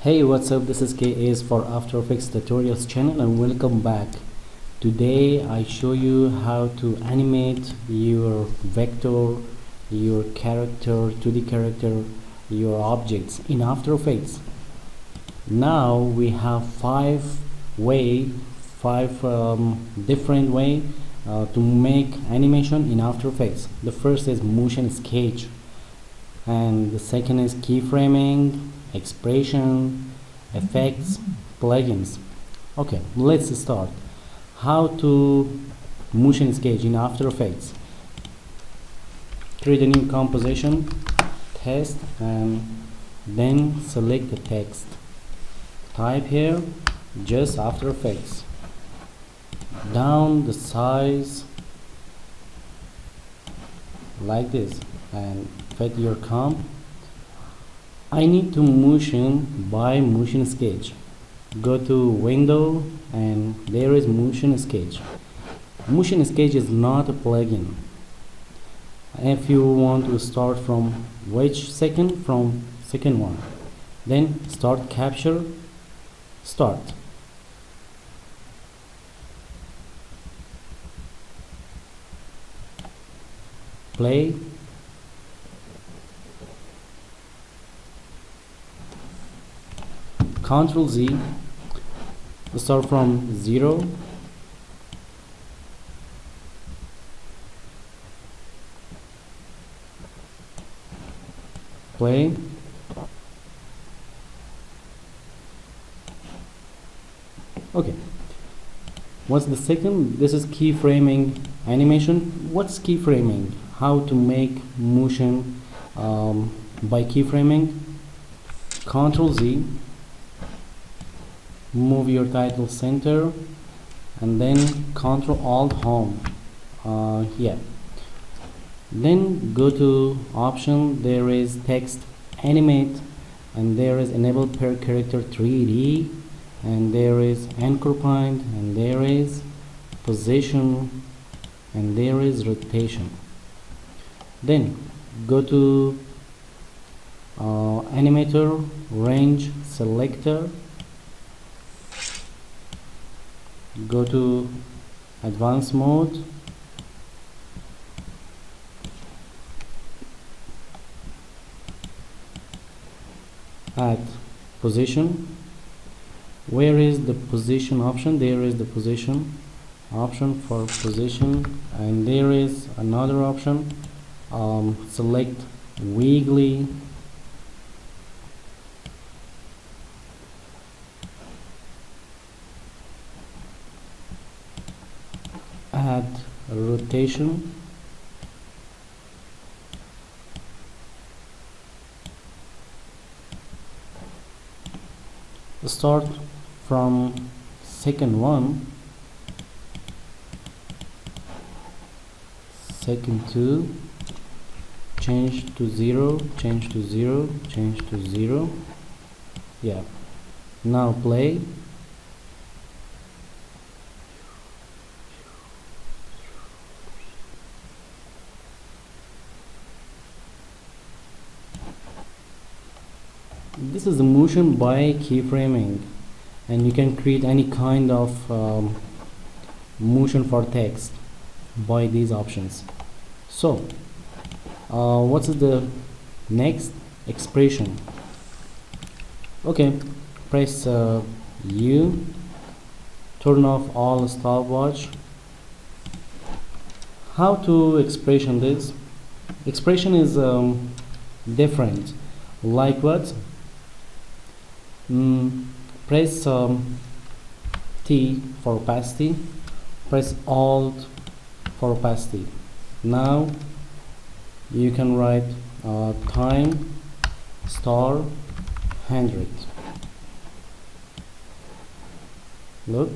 Hey, what's up? This is KA's for After Effects Tutorials channel and welcome back. Today I show you how to animate your vector, your character, 2D character, your objects in After Effects. Now we have five different way to make animation in After Effects. The first is motion sketch, and the second is keyframing, expression, effects, plugins. Okay, let's start. How to motion sketch in After Effects? Create a new composition, test, and then select the text. Type here just After Effects. Down the size like this and fit your comp. I need to motion by motion sketch. Go to window and there is motion sketch. Motion sketch is not a plugin. If you want to start from which second, from second one, then start capture, start. Play. Control Z, start from 0, play, okay. What's the second? This is keyframing animation. What's keyframing? How to make motion by keyframing. Control Z, move your title center, and then Control Alt Home. Then go to option. There is text animate, and there is enable per character 3D, and there is anchor point, and there is position, and there is rotation. Then go to animator, range selector, go to advanced mode, add position. Where is the position option? There is the position option for position, and there is another option, select wiggly, add rotation, start from second one, second two, change to 0, change to 0, change to 0. Yeah, now play. This is the motion by keyframing, and you can create any kind of motion for text by these options. So what's the next? Expression. Okay, press U, turn off all stopwatch. How to expression this? Expression is different. Like what? Press T for opacity, press Alt for opacity. Now you can write time star 100. Look,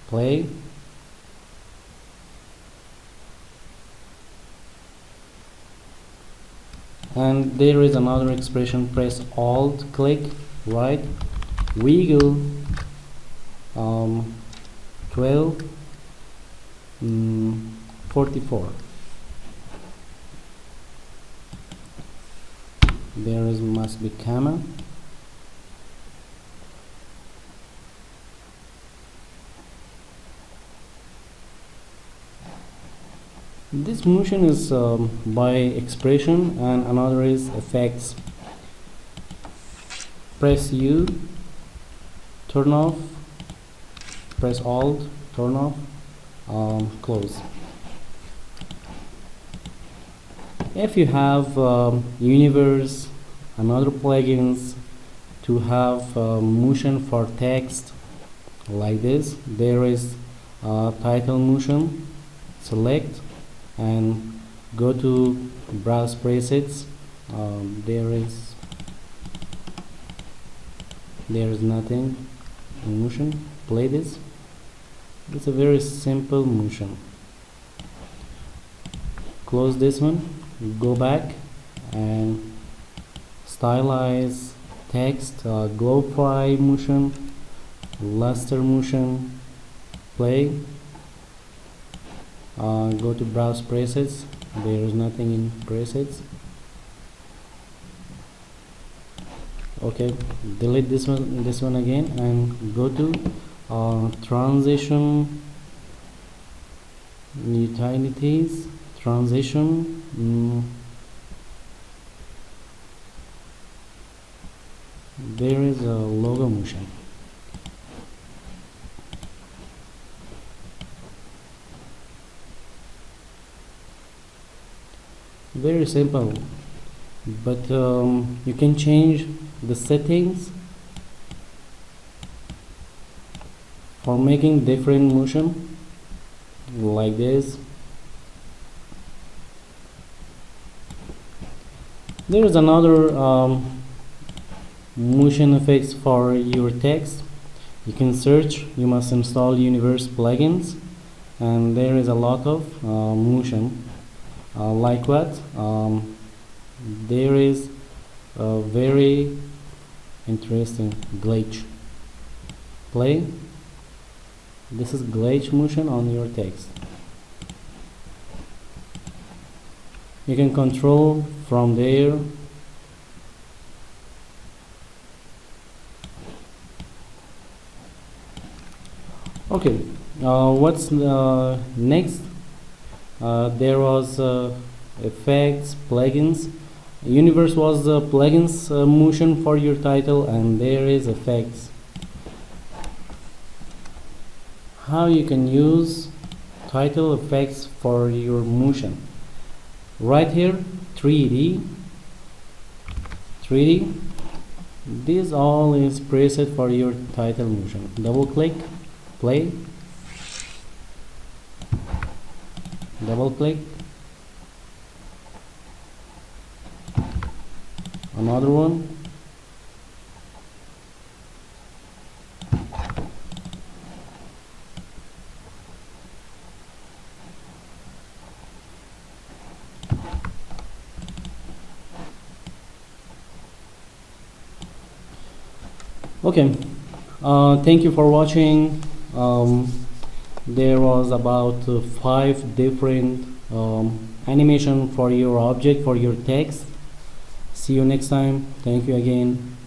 play. And there is another expression. Press Alt, click, right, wiggle 12 44. There is must be comma. This motion is by expression, and another is effects. Press U, turn off, press Alt, turn off, close. If you have Universe and other plugins to have motion for text like this, there is title motion. Select and go to browse presets. There is nothing in motion. Play this. It's a very simple motion. Close this one, go back and stylize text, glowify motion, luster motion. Play. Go to browse presets. There is nothing in presets. Okay, delete this one again, and go to transition, utilities, transition. There is a logo motion. Very simple, but you can change the settings for making different motion like this. There is another motion effects for your text. You can search. You must install Universe plugins, and there is a lot of motion. Like what? There is a very interesting glitch. Play. This is glitch motion on your text. You can control from there. Okay, what's next? There was effects, plugins. Universe was plugins motion for your title, and there is effects. How you can use title effects for your motion? Right here, 3D. This all is preset for your title motion. Double click, play. Double click. Another one. Okay, thank you for watching. There was about 5 different animation for your object, for your text. See you next time. Thank you again.